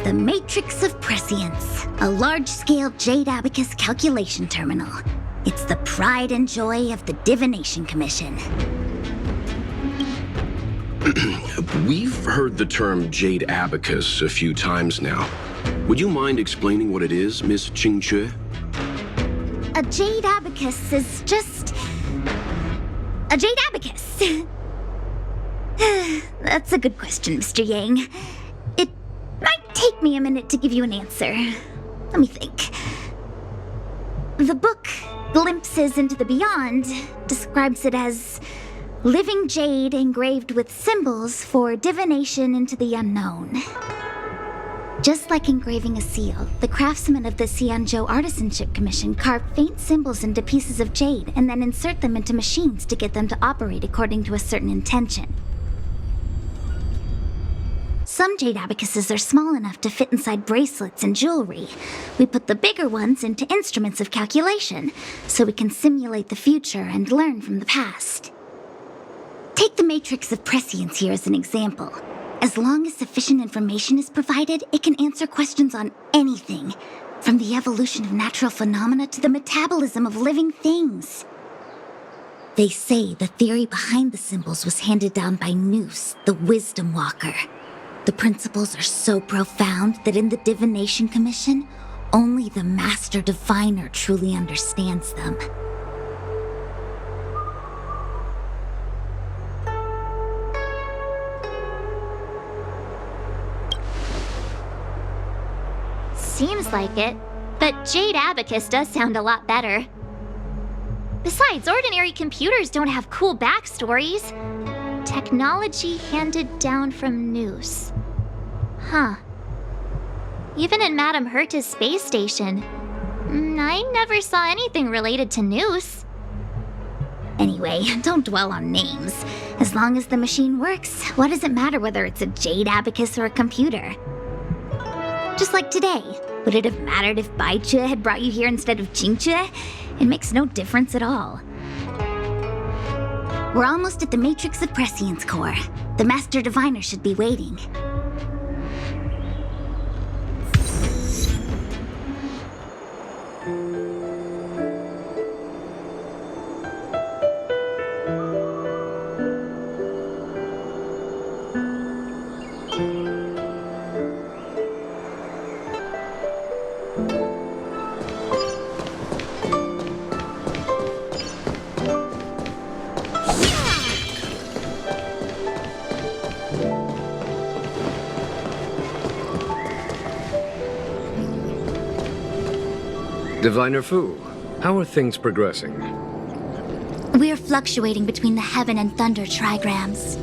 The Matrix of Prescience, a large-scale jade abacus calculation terminal. It's the pride and joy of the Divination Commission. We've heard the term jade abacus a few times now. Would you mind explaining what it is, Miss Qingque? A jade abacus is just... a jade abacus. That's a good question, Mr. Yang. It might take me a minute to give you an answer. Let me think. The book, Glimpses into the Beyond, describes it as living jade engraved with symbols for divination into the unknown. Just like engraving a seal, the craftsmen of the Xianzhou Artisanship Commission carve faint symbols into pieces of jade and then insert them into machines to get them to operate according to a certain intention. Some jade abacuses are small enough to fit inside bracelets and jewelry. We put the bigger ones into instruments of calculation, so we can simulate the future and learn from the past. Take the Matrix of Prescience here as an example. As long as sufficient information is provided, it can answer questions on anything, from the evolution of natural phenomena to the metabolism of living things. They say the theory behind the symbols was handed down by Nous, the Wisdom Walker. The principles are so profound that in the Divination Commission, only the Master Diviner truly understands them. Seems like it, but Jade Abacus does sound a lot better. Besides, ordinary computers don't have cool backstories. Technology handed down from Nous. Huh. Even in Madame Herta's space station, I never saw anything related to Nous. Anyway, don't dwell on names. As long as the machine works, what does it matter whether it's a jade abacus or a computer? Just like today, would it have mattered if Baichue had brought you here instead of Qingque? It makes no difference at all. We're almost at the Matrix of Prescience core. The Master Diviner should be waiting. Diviner Fu, how are things progressing? We're fluctuating between the heaven and thunder trigrams.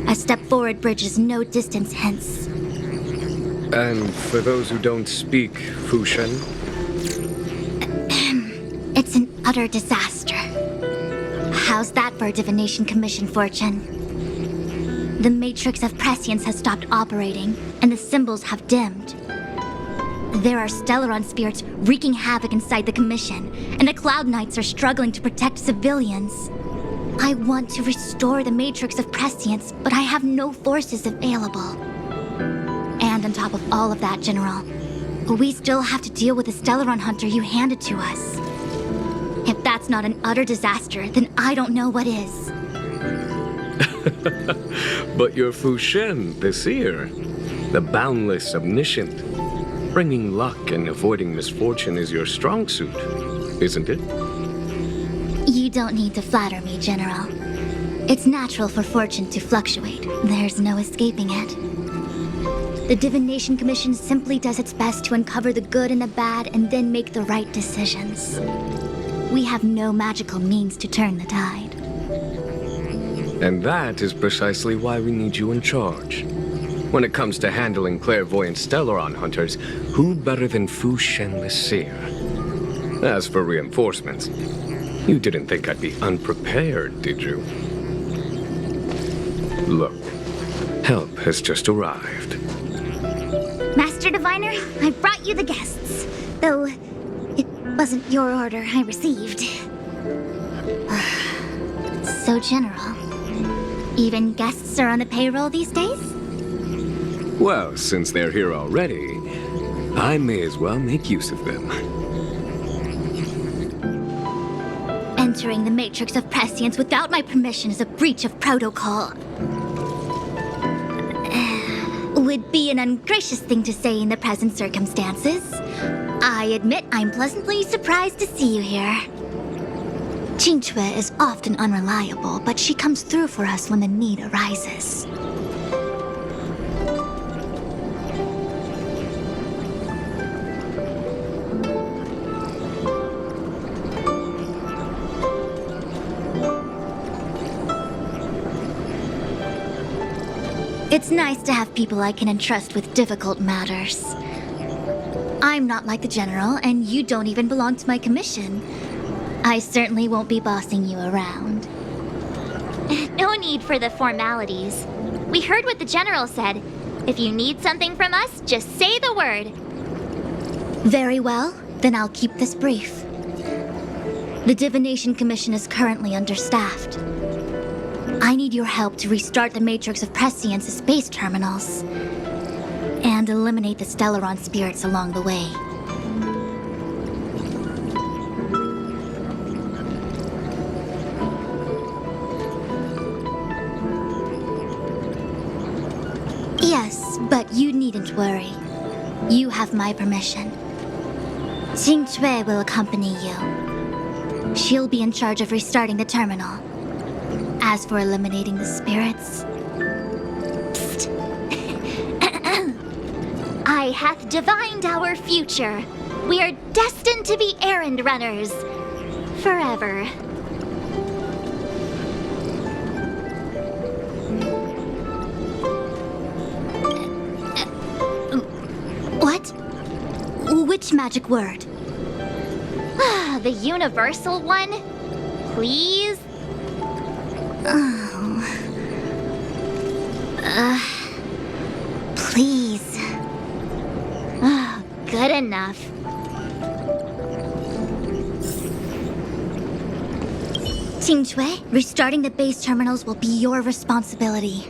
A step forward bridges no distance hence. And for those who don't speak Fushen? It's an utter disaster. How's that for a Divination Commission fortune? The Matrix of Prescience has stopped operating, and the symbols have dimmed. There are Stellaron spirits wreaking havoc inside the Commission, and the Cloud Knights are struggling to protect civilians. I want to restore the Matrix of Prescience, but I have no forces available. And on top of all of that, General, we still have to deal with the Stellaron hunter you handed to us. If that's not an utter disaster, then I don't know what is. But you're Fushen, the seer, the boundless omniscient. Bringing luck and avoiding misfortune is your strong suit, isn't it? You don't need to flatter me, General. It's natural for fortune to fluctuate. There's no escaping it. The Divination Commission simply does its best to uncover the good and the bad and then make the right decisions. We have no magical means to turn the tide. And that is precisely why we need you in charge. When it comes to handling clairvoyant Stellaron hunters, who better than Fushen the Seer? As for reinforcements, you didn't think I'd be unprepared, did you? Look, help has just arrived. Master Diviner, I brought you the guests. Though, it wasn't your order I received. So, General, even guests are on the payroll these days? Well, since they're here already, I may as well make use of them. Entering the Matrix of Prescience without my permission is a breach of protocol. Would be an ungracious thing to say in the present circumstances. I admit I'm pleasantly surprised to see you here. Qingque is often unreliable, but she comes through for us when the need arises. It's nice to have people I can entrust with difficult matters. I'm not like the General, and you don't even belong to my commission. I certainly won't be bossing you around. No need for the formalities. We heard what the General said. If you need something from us, just say the word. Very well, then I'll keep this brief. The Divination Commission is currently understaffed. I need your help to restart the Matrix of Prescience's space terminals and eliminate the Stellaron spirits along the way. Yes, but you needn't worry. You have my permission. Qingque will accompany you. She'll be in charge of restarting the terminal. As for eliminating the spirits... Psst. I hath divined our future. We are destined to be errand runners. Forever. What? Which magic word? The universal one? Please? Please. Good enough. Qingque, restarting the base terminals will be your responsibility.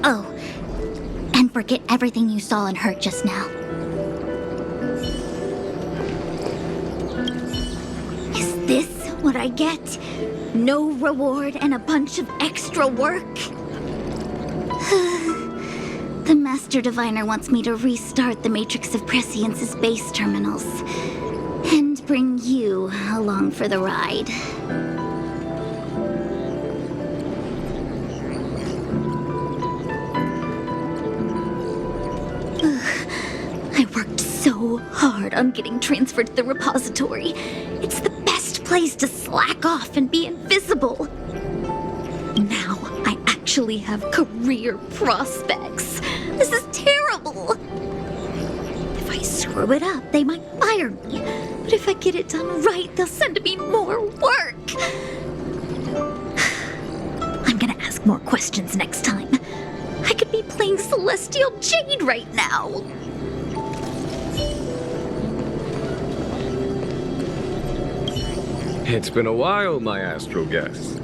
Oh, and forget everything you saw and heard just now. Is this what I get? No reward and a bunch of extra work? The Master Diviner wants me to restart the Matrix of Prescience's base terminals and bring you along for the ride. I worked so hard on getting transferred to the repository. It's the best place to slack off and be invisible. Now I actually have career prospects. This is terrible. If I screw it up, they might fire me. But if I get it done right, they'll send me more work. I'm gonna ask more questions next time. I could be playing Celestial Jade right now. It's been a while, my astral guest.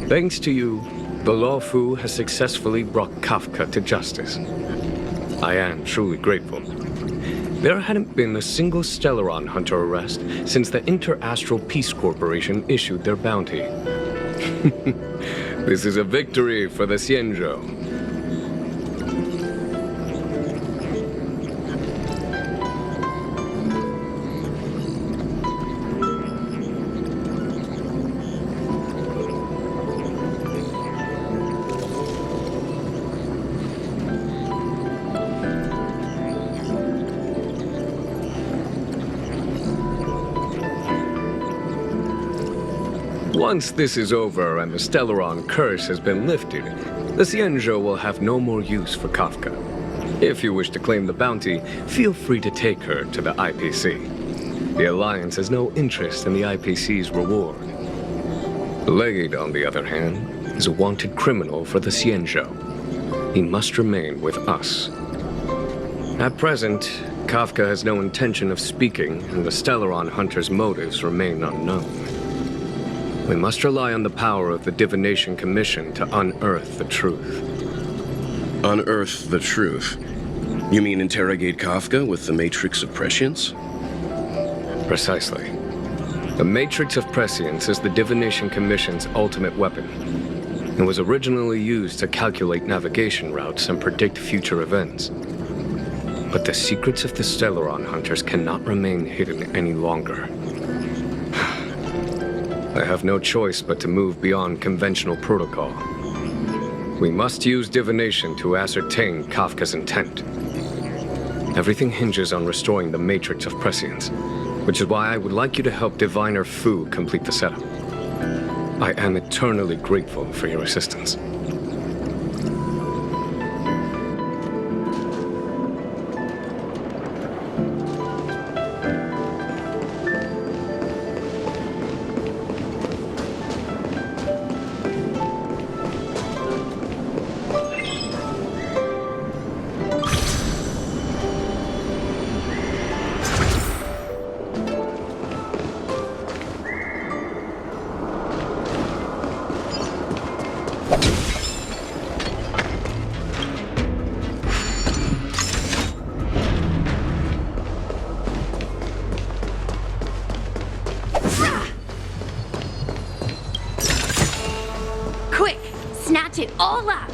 Thanks to you, the Lawfu has successfully brought Kafka to justice. I am truly grateful. There hadn't been a single Stellaron hunter arrest since the Inter-Astral Peace Corporation issued their bounty. This is a victory for the Xianzhou. Once this is over and the Stellaron curse has been lifted, the Xianzhou will have no more use for Kafka. If you wish to claim the bounty, feel free to take her to the IPC. The Alliance has no interest in the IPC's reward. Blade, on the other hand, is a wanted criminal for the Xianzhou. He must remain with us. At present, Kafka has no intention of speaking, and the Stellaron hunter's motives remain unknown. We must rely on the power of the Divination Commission to unearth the truth. Unearth the truth. You mean interrogate Kafka with the Matrix of Prescience? Precisely. The Matrix of Prescience is the Divination Commission's ultimate weapon. It was originally used to calculate navigation routes and predict future events. But the secrets of the Stellaron hunters cannot remain hidden any longer. I have no choice but to move beyond conventional protocol. We must use divination to ascertain Kafka's intent. Everything hinges on restoring the Matrix of Prescience, which is why I would like you to help Diviner Fu complete the setup. I am eternally grateful for your assistance. Quick! Snatch it all up!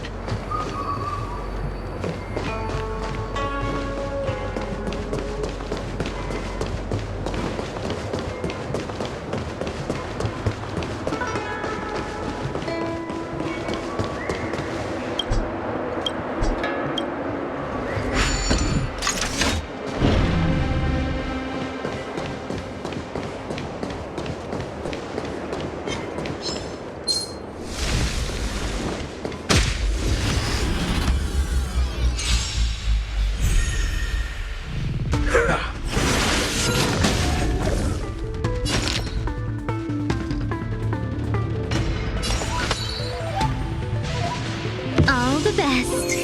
All the best.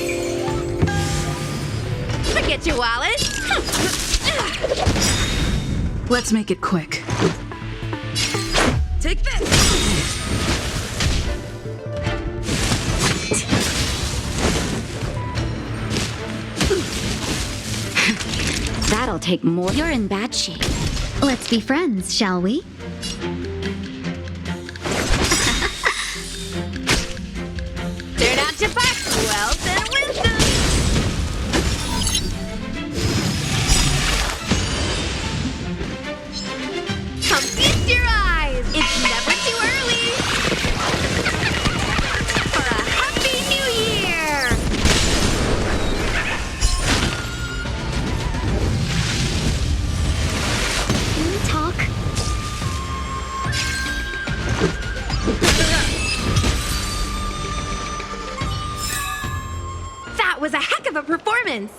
Forget your wallet! Let's make it quick. Take this! That'll take more. You're in bad shape. Let's be friends, shall we? Turn out your back, wealth and wisdom! Come feast your eyes! It's never too early! For a happy new year! Can we talk? That was a heck of a performance!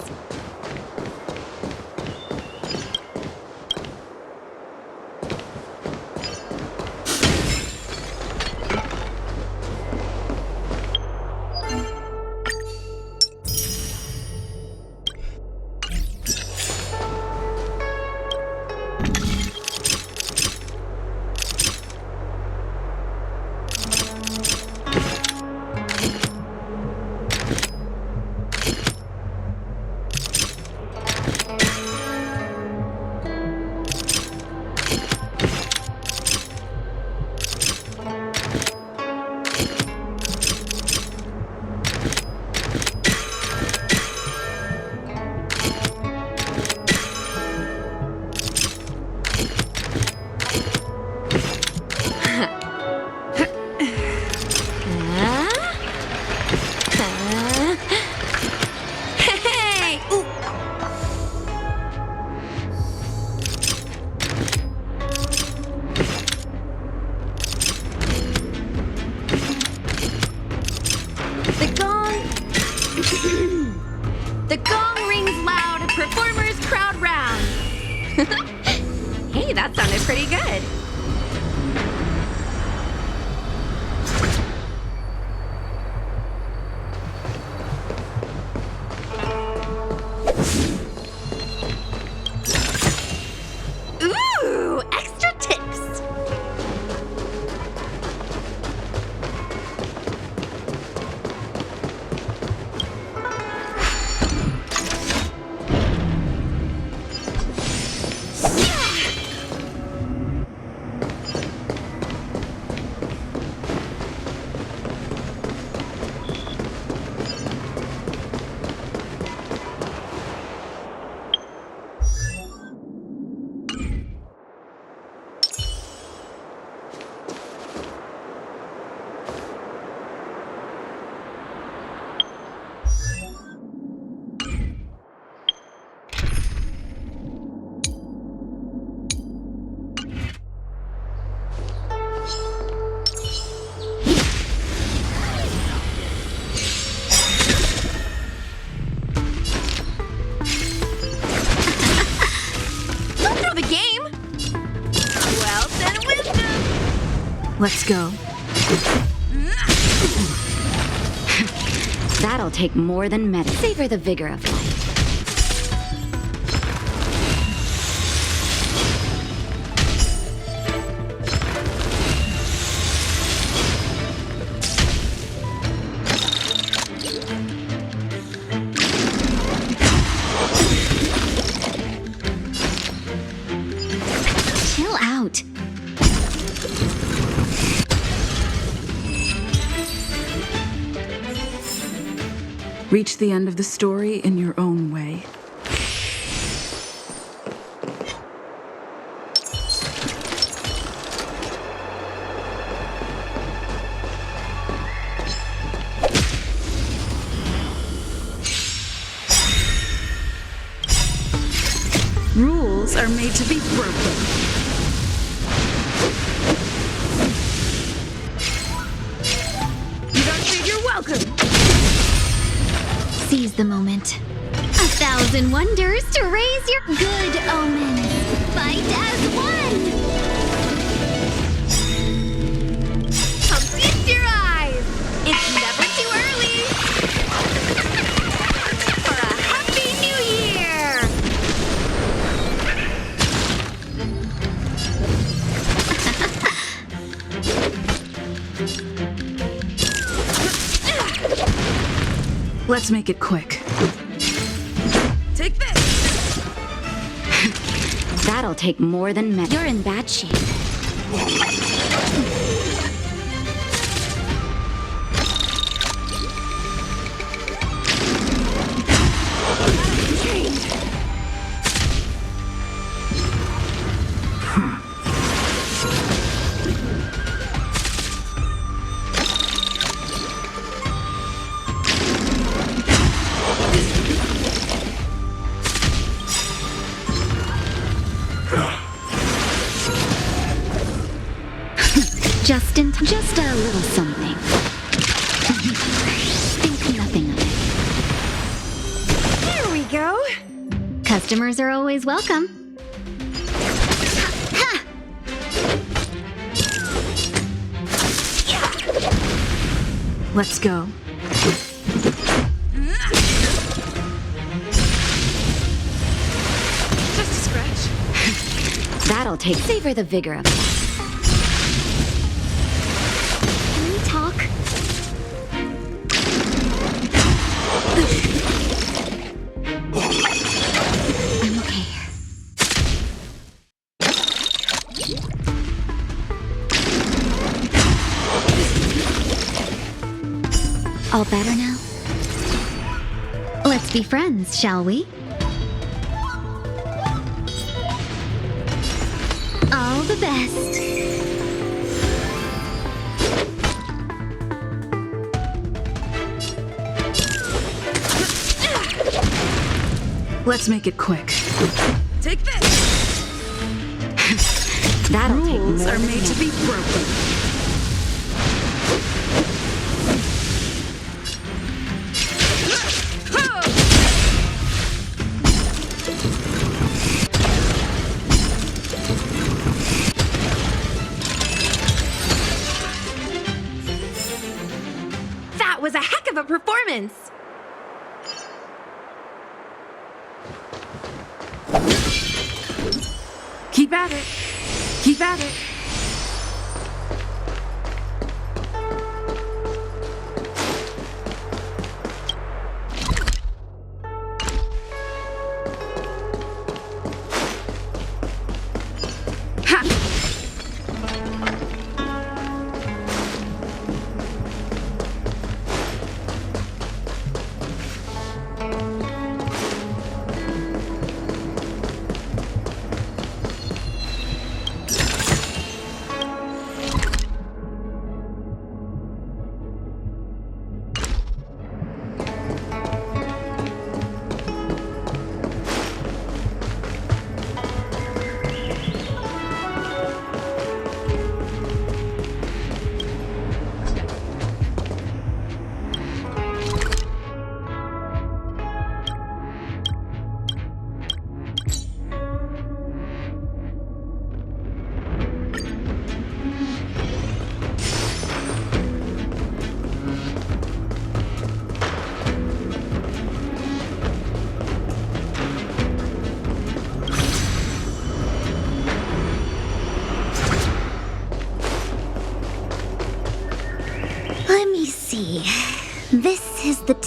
Hey! Ooh. The gong... The gong rings loud, performers crowd round. Hey, that sounded pretty good. Ooh, extra tips. Let's go. That'll take more than medicine. Savor the vigor of life. Chill out. Reach the end of the story in your own way. Rules are made to be broken. You don't think you're welcome. Seize the moment. 1,000 wonders to raise your good omens. Fight as one. Come feast your eyes. It's never too early for a happy new year. Let's make it quick. Take this! That'll take more than medicine. You're in bad shape. Just a little something. Think nothing of it. Here we go. Customers are always welcome. Let's go. Just a scratch. That'll take. Savor the vigor of life. Can we talk? I'm okay. All better now? Let's be friends, shall we? All the best. Let's make it quick. Take this! That'll take Rules more are than made to be broken. That was a heck of a performance. Keep at it. Keep at it.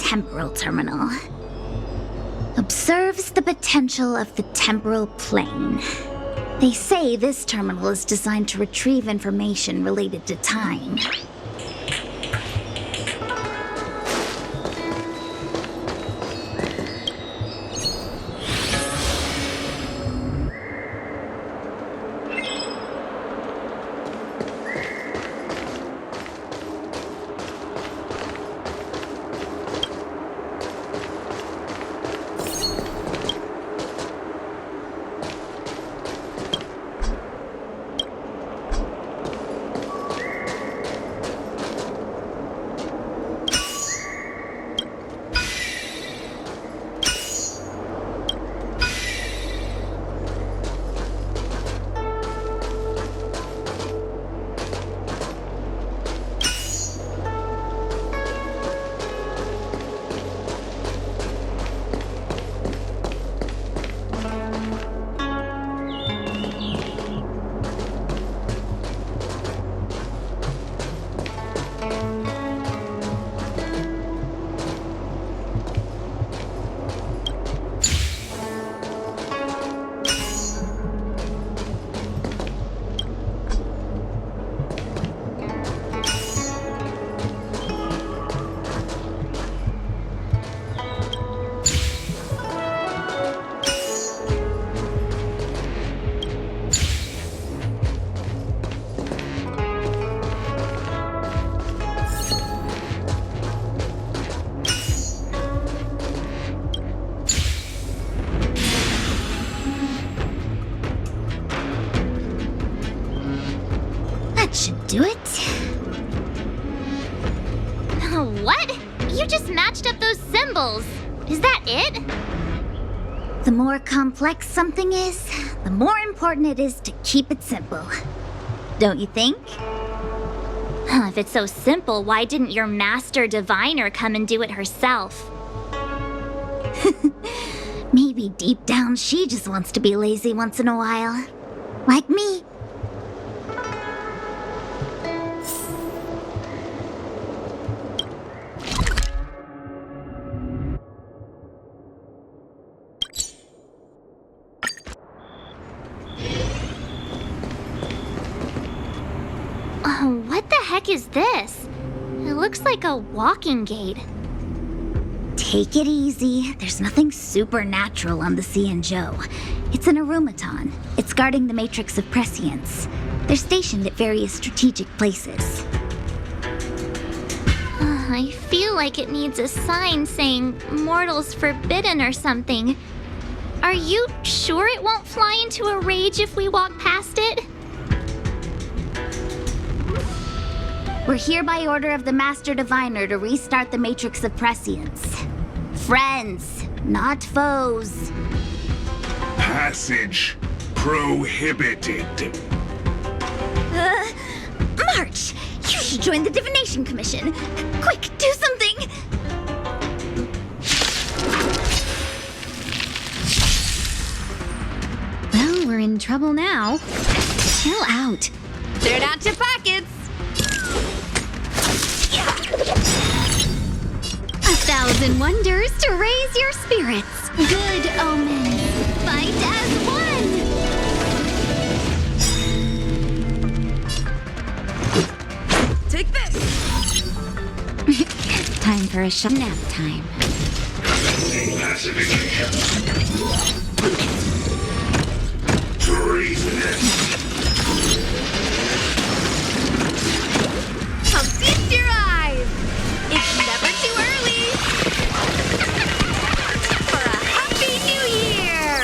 temporal terminal. Observes the potential of the temporal plane. They say this terminal is designed to retrieve information related to time. Should do it. What? You just matched up those symbols. Is that it? The more complex something is, the more important it is to keep it simple. Don't you think? If it's so simple, why didn't your master diviner come and do it herself? Maybe deep down she just wants to be lazy once in a while. Like me. What the heck is this? It looks like a walking gate. Take it easy. There's nothing supernatural on the Cianzhou. It's an arumaton. It's guarding the matrix of prescience. They're stationed at various strategic places. I feel like it needs a sign saying mortals forbidden or something. Are you sure it won't fly into a rage if we walk past it? We're here by order of the Master Diviner to restart the Matrix of Prescience. Friends, not foes. Passage prohibited. March! You should join the Divination Commission. Quick, do something! Well, we're in trouble now. Chill out. Cleared out your pockets. 1,000 wonders to raise your spirits. Good omens. Fight as one. Take this. Time for a nap time. I'll feast your eyes. It's never too early. For a happy new year.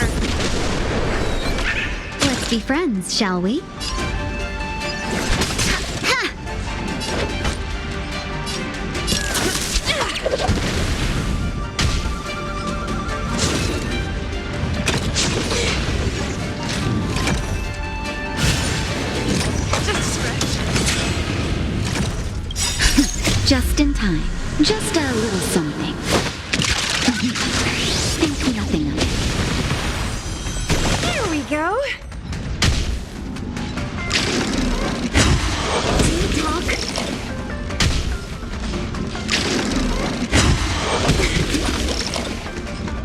Let's be friends, shall we? Just in time. Just a little something. Think nothing of it. Here we go. Talk.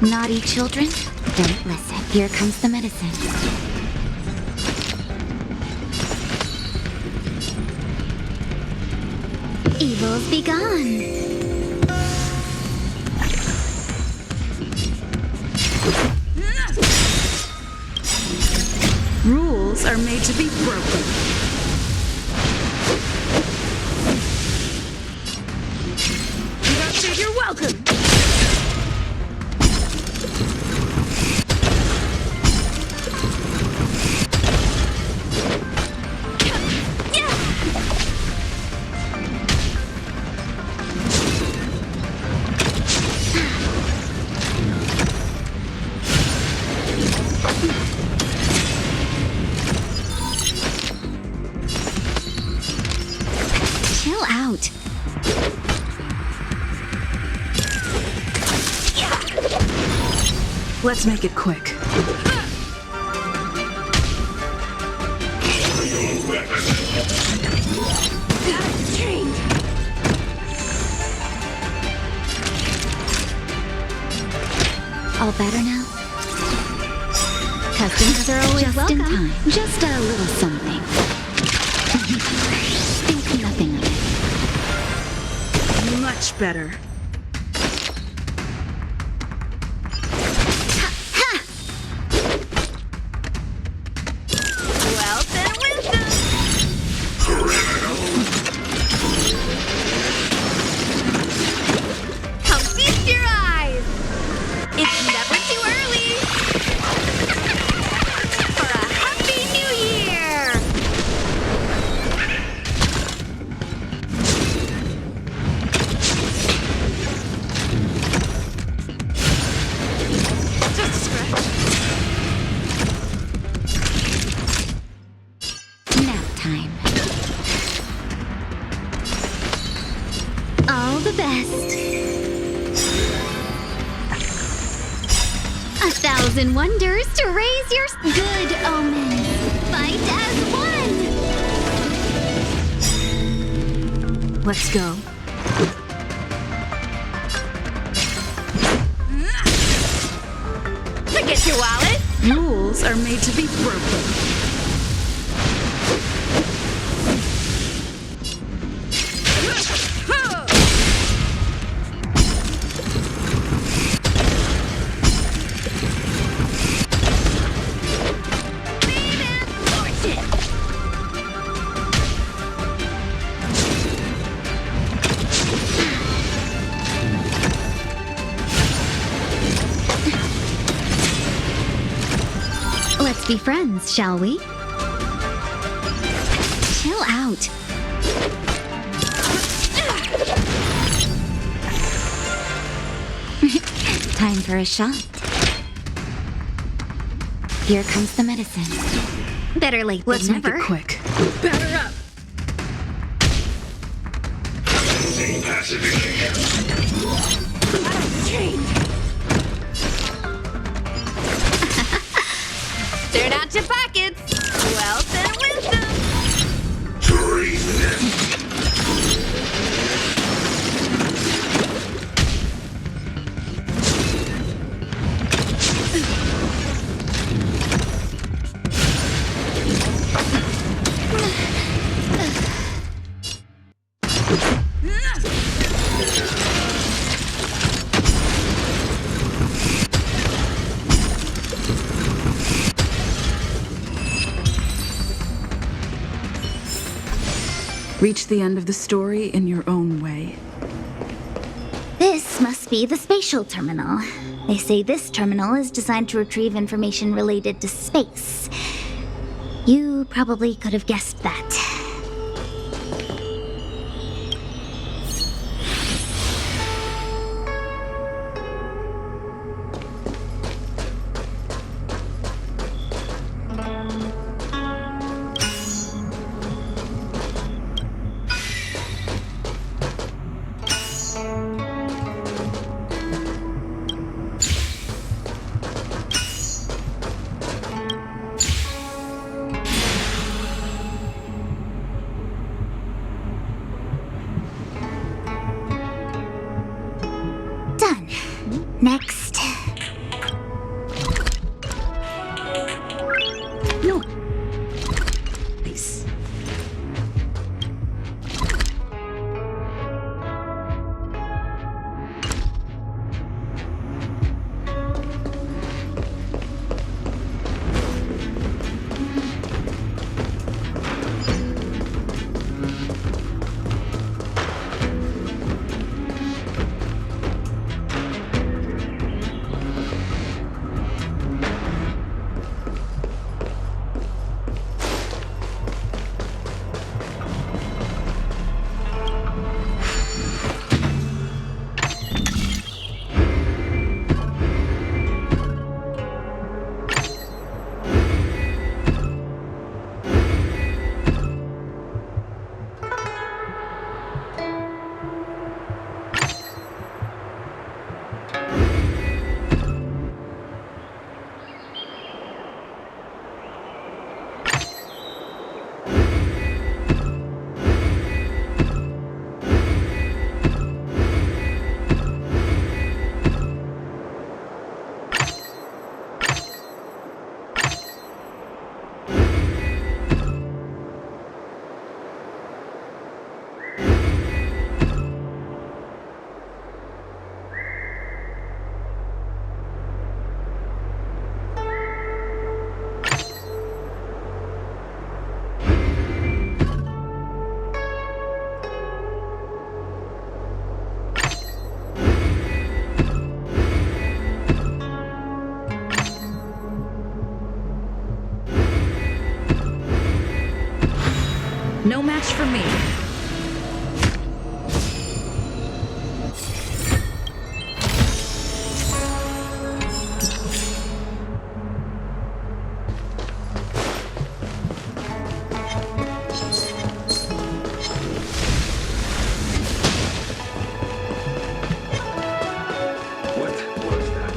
Naughty children, don't listen. Here comes the medicine. Evils be gone. Rules are made to be broken. Don't say you're welcome. Chill out. Let's make it quick. All better now? Customers are always welcome. Just in time. Just a little something. Think nothing of it. Much better. Wealth and wisdom! Come feast your eyes! It's never too early! For a happy new year! Just a scratch. Nap time. All the best. 1,000 wonders to raise your good omens. Fight as one. Let's go. Forget your wallet! Rules are made to be broken. Let's be friends, shall we? Chill out. Time for a shot. Here comes the medicine. Better late Let's than make never. it quick. Batter up! Turn out your pockets! Wealth and wisdom! Reach the end of the story in your own way. This must be the spatial terminal. They say this terminal is designed to retrieve information related to space. You probably could have guessed that. No match for me. What was that?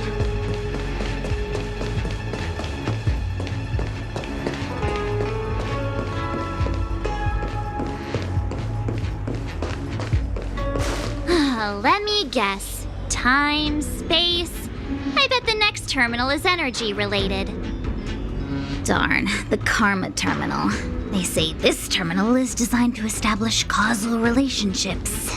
Let me guess. Time, space. I bet the next terminal is energy related. Darn, the Karma Terminal. They say this terminal is designed to establish causal relationships.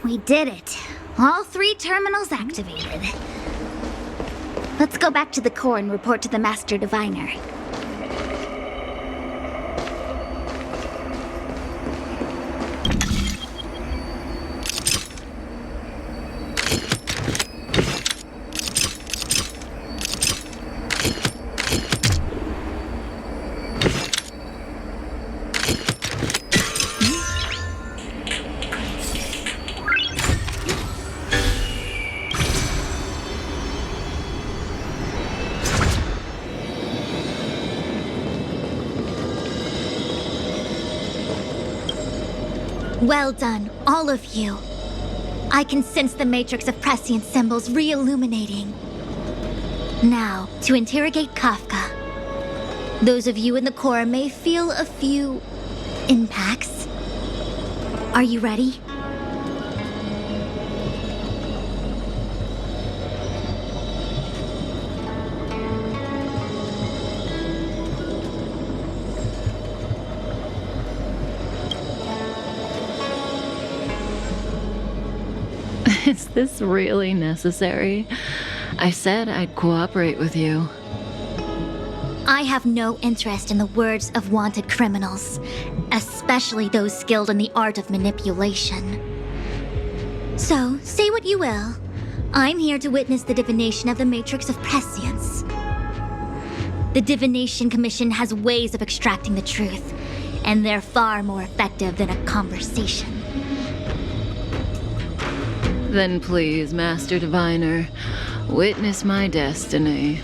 We did it. All 3 terminals activated. Let's go back to the core and report to the Master Diviner. Well done, all of you. I can sense the matrix of prescient symbols re-illuminating. Now, to interrogate Kafka. Those of you in the core may feel a few impacts. Are you ready? Is this really necessary? I said I'd cooperate with you. I have no interest in the words of wanted criminals, especially those skilled in the art of manipulation. So, say what you will. I'm here to witness the divination of the Matrix of Prescience. The Divination Commission has ways of extracting the truth, and they're far more effective than a conversation. Then please, Master Diviner, witness my destiny.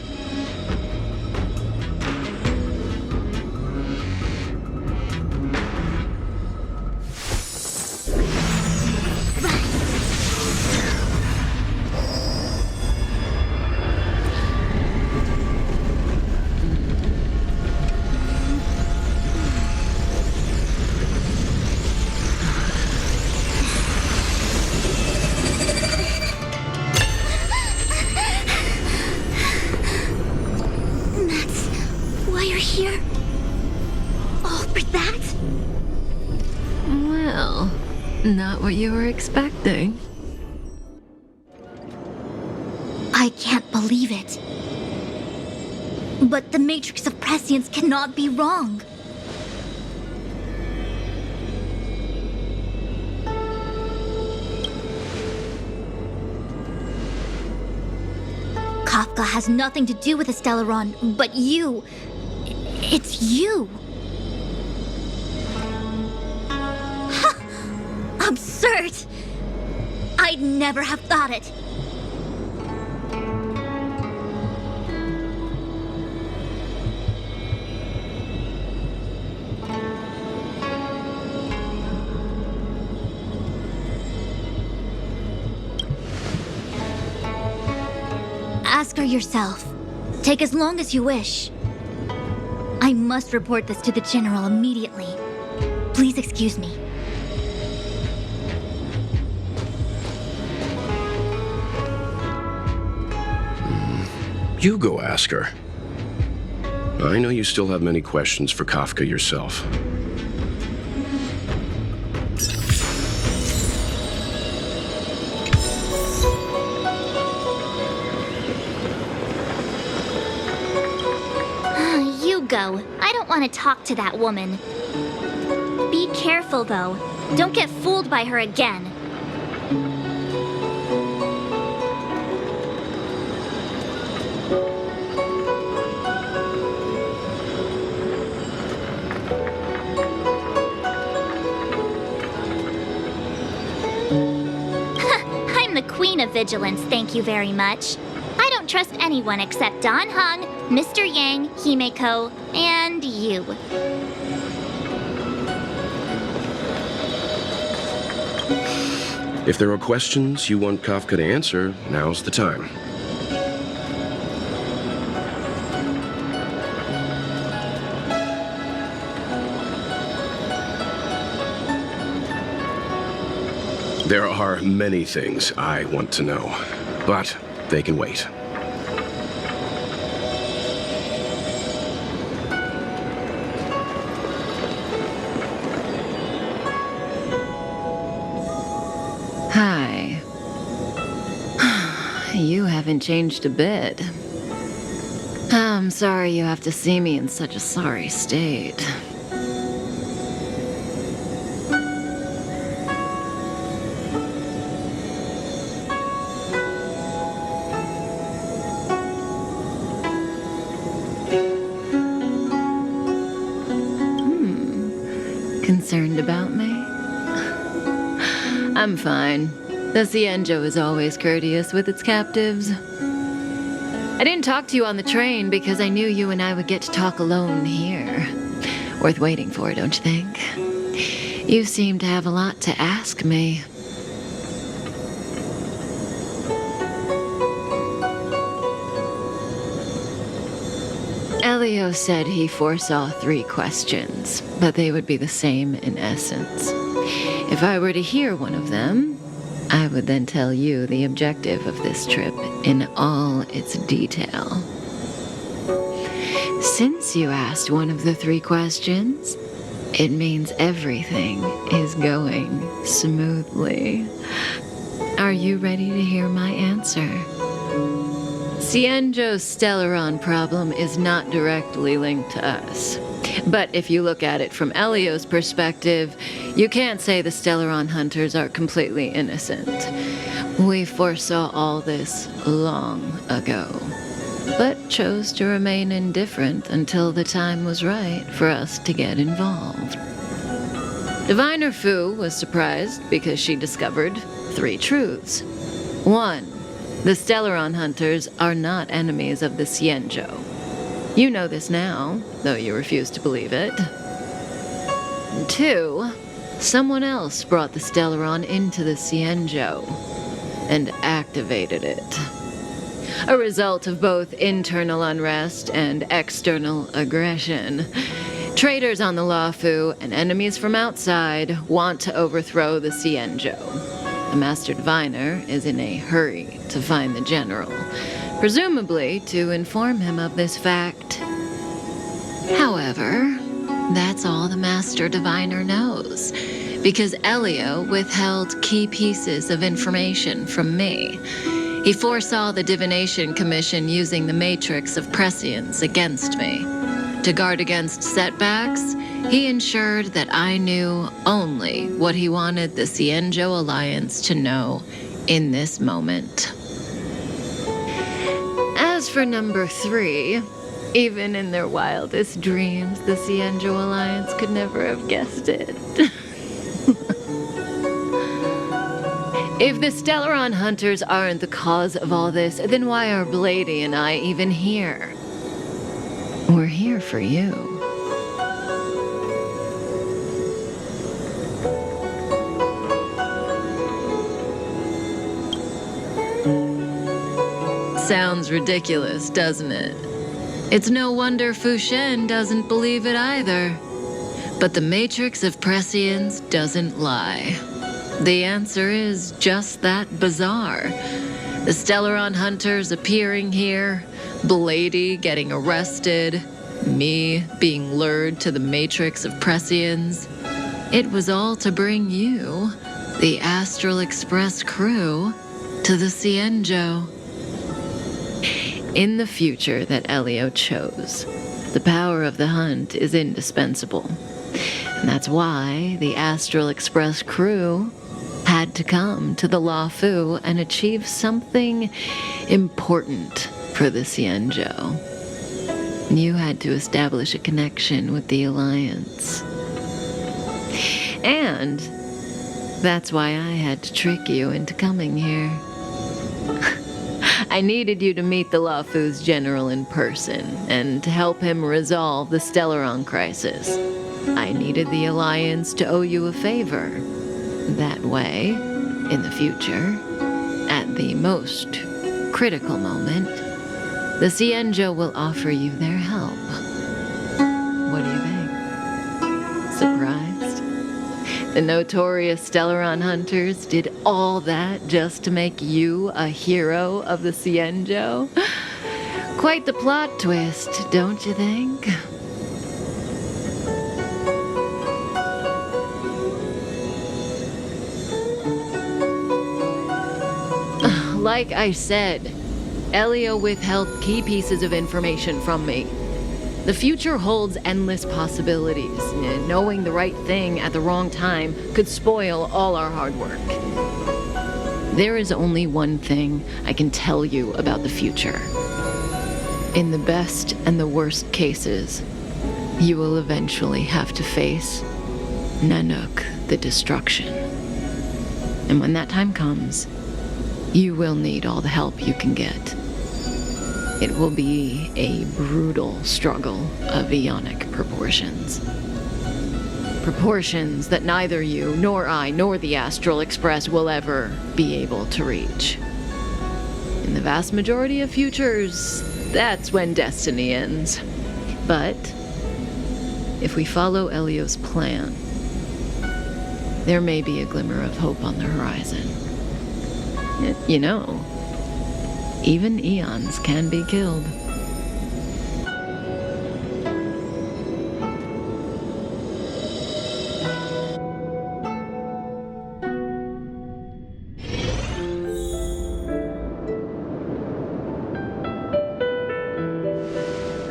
Not what you were expecting. I can't believe it. But the Matrix of Prescience cannot be wrong. Kafka has nothing to do with the Stellaron, but you. It's you. Absurd! I'd never have thought it. Ask her yourself. Take as long as you wish. I must report this to the General immediately. Please excuse me. You go ask her. I know you still have many questions for Kafka yourself. You go. I don't want to talk to that woman. Be careful, though. Don't get fooled by her again. I'm the queen of vigilance, thank you very much. I don't trust anyone except Don Hung, Mr. Yang, Himeko, and you. If there are questions you want Kafka to answer, now's the time. There are many things I want to know, but they can wait. Hi. You haven't changed a bit. I'm sorry you have to see me in such a sorry state. Concerned about me? I'm fine. The Cienjo is always courteous with its captives. I didn't talk to you on the train because I knew you and I would get to talk alone here. Worth waiting for, don't you think? You seem to have a lot to ask me. Elio said he foresaw 3 questions, but they would be the same in essence. If I were to hear one of them, I would then tell you the objective of this trip in all its detail. Since you asked one of the 3 questions, it means everything is going smoothly. Are you ready to hear my answer? Cienjo's Stellaron problem is not directly linked to us. But if you look at it from Elio's perspective, you can't say the Stellaron hunters are completely innocent. We foresaw all this long ago, but chose to remain indifferent until the time was right for us to get involved. Diviner Fu was surprised because she discovered 3 truths. 1. The Stellaron hunters are not enemies of the Cienjo. You know this now, though you refuse to believe it. 2. Someone else brought the Stellaron into the Cienjo and activated it. A result of both internal unrest and external aggression. Traitors on the Luofu and enemies from outside want to overthrow the Cienjo. The Master Diviner is in a hurry to find the General, presumably to inform him of this fact. However, that's all the Master Diviner knows, because Elio withheld key pieces of information from me. He foresaw the Divination Commission using the matrix of prescience against me. To guard against setbacks, he ensured that I knew only what he wanted the Cienjo Alliance to know in this moment. As for number 3, even in their wildest dreams, the Cienjo Alliance could never have guessed it. If the Stellaron hunters aren't the cause of all this, then why are Blady and I even here? We're here for you. Sounds ridiculous, doesn't it? It's no wonder Fu Shen doesn't believe it either. But the matrix of prescience doesn't lie. The answer is just that bizarre. The Stellaron hunters appearing here, Blady getting arrested, me being lured to the matrix of Prescience. It was all to bring you, the Astral Express crew, to the Cienjo. In the future that Elio chose, the power of the hunt is indispensable. And that's why the Astral Express crew had to come to the Luofu and achieve something important for the Cienjo. You had to establish a connection with the Alliance. And that's why I had to trick you into coming here. I needed you to meet the Luofu's general in person and to help him resolve the Stellaron crisis. I needed the Alliance to owe you a favor. That way, in the future, at the most critical moment, the Cienjo will offer you their help. What do you think? Surprised? The notorious Stellaron hunters did all that just to make you a hero of the Cienjo? Quite the plot twist, don't you think? Like I said, Elio withheld key pieces of information from me. The future holds endless possibilities. Knowing the right thing at the wrong time could spoil all our hard work. There is only one thing I can tell you about the future. In the best and the worst cases, you will eventually have to face Nanook, the destruction. And when that time comes, you will need all the help you can get. It will be a brutal struggle of Ionic proportions. Proportions that neither you, nor I, nor the Astral Express will ever be able to reach. In the vast majority of futures, that's when destiny ends. But if we follow Elio's plan, there may be a glimmer of hope on the horizon. You know, even eons can be killed.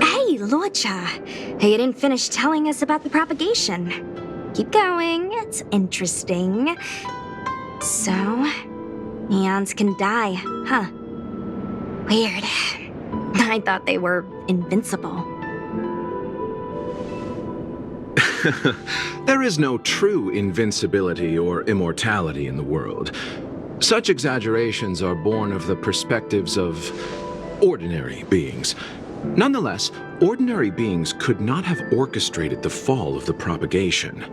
Hey, Luocha. You didn't finish telling us about the propagation. Keep going, it's interesting. So, eons can die, huh? Weird. I thought they were invincible. There is no true invincibility or immortality in the world. Such exaggerations are born of the perspectives of ordinary beings. Nonetheless, ordinary beings could not have orchestrated the fall of the propagation.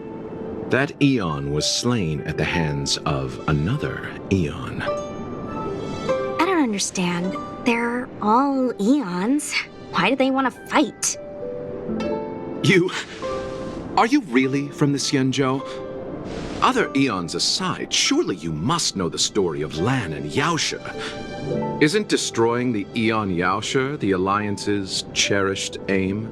That eon was slain at the hands of another eon. I don't understand. They're all eons. Why do they want to fight? Are you really from the Cienjo? Other eons aside, surely you must know the story of Lan and Yaoshe. Isn't destroying the Eon Yaoshe the Alliance's cherished aim?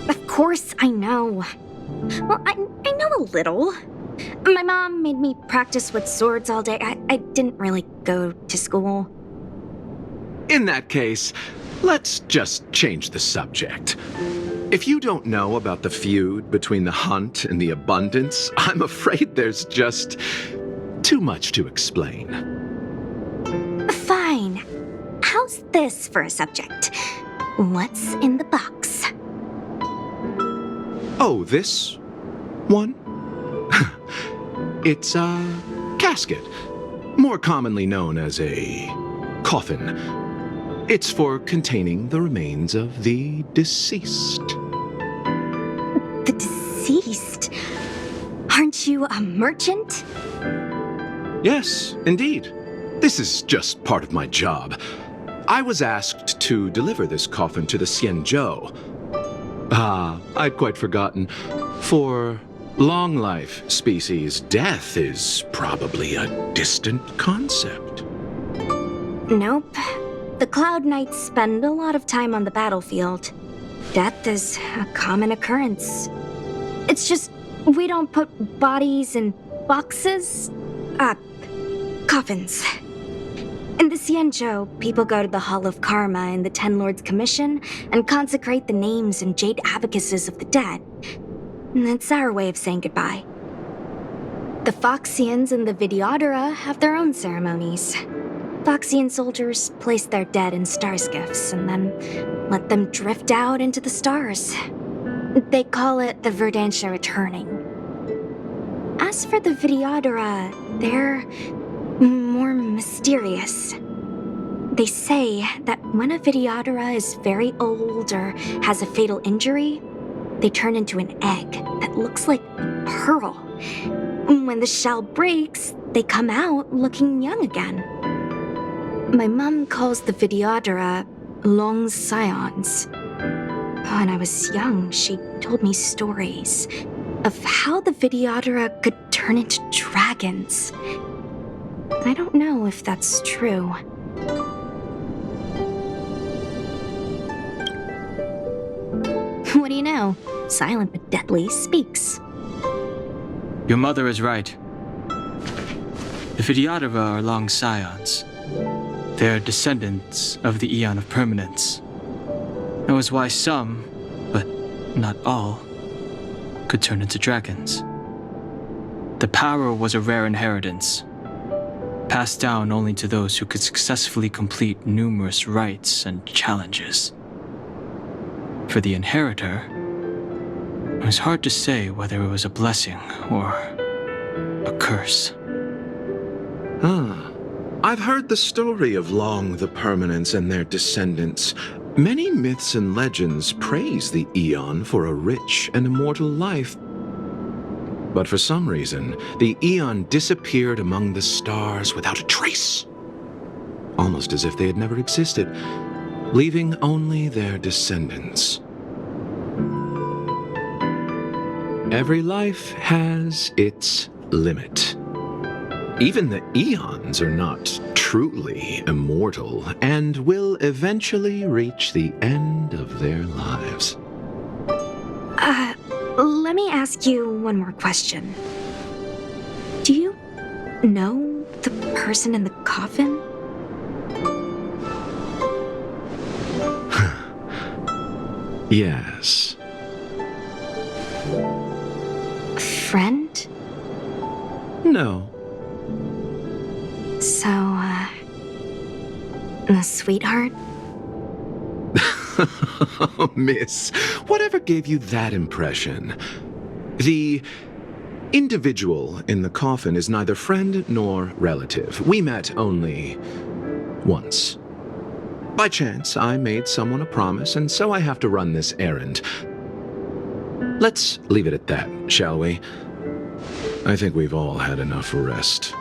Of course I know. Well, I know a little. My mom made me practice with swords all day. I didn't really go to school. In that case, let's just change the subject. If you don't know about the feud between the Hunt and the Abundance, I'm afraid there's just too much to explain. Fine. How's this for a subject? What's in the box? Oh, this one? It's a casket, more commonly known as a coffin. It's for containing the remains of the deceased. The deceased? Aren't you a merchant? Yes, indeed. This is just part of my job. I was asked to deliver this coffin to the Cienjo. I'd quite forgotten. For long life species, death is probably a distant concept. Nope. The Cloud Knights spend a lot of time on the battlefield. Death is a common occurrence. It's just, we don't put bodies in boxes? Coffins. In the Xianzhou, people go to the Hall of Karma in the Ten Lords Commission and consecrate the names and jade abacuses of the dead. It's our way of saying goodbye. The Foxians and the Videodora have their own ceremonies. Foxian soldiers place their dead in star skiffs and then let them drift out into the stars. They call it the Verdantia returning. As for the Videodora, they're more mysterious. They say that when a Videodora is very old or has a fatal injury, they turn into an egg that looks like a pearl. When the shell breaks, they come out looking young again. My mom calls the Videodora long scions. When I was young, she told me stories of how the Videodora could turn into dragons. I don't know if that's true. What do you know? Silent but deadly speaks. Your mother is right. The Videodora are long scions. They're descendants of the Eon of Permanence. That was why some, but not all, could turn into dragons. The power was a rare inheritance, passed down only to those who could successfully complete numerous rites and challenges. For the inheritor, it was hard to say whether it was a blessing or a curse. I've heard the story of Long the Permanence and their descendants. Many myths and legends praise the Eon for a rich and immortal life. But for some reason, the Eon disappeared among the stars without a trace. Almost as if they had never existed, leaving only their descendants. Every life has its limit. Even the Eons are not truly immortal and will eventually reach the end of their lives. Let me ask you one more question. Do you know the person in the coffin? Yes. Friend? No. So, a sweetheart? Miss, whatever gave you that impression? The individual in the coffin is neither friend nor relative. We met only once. By chance, I made someone a promise, and so I have to run this errand. Let's leave it at that, shall we? I think we've all had enough rest.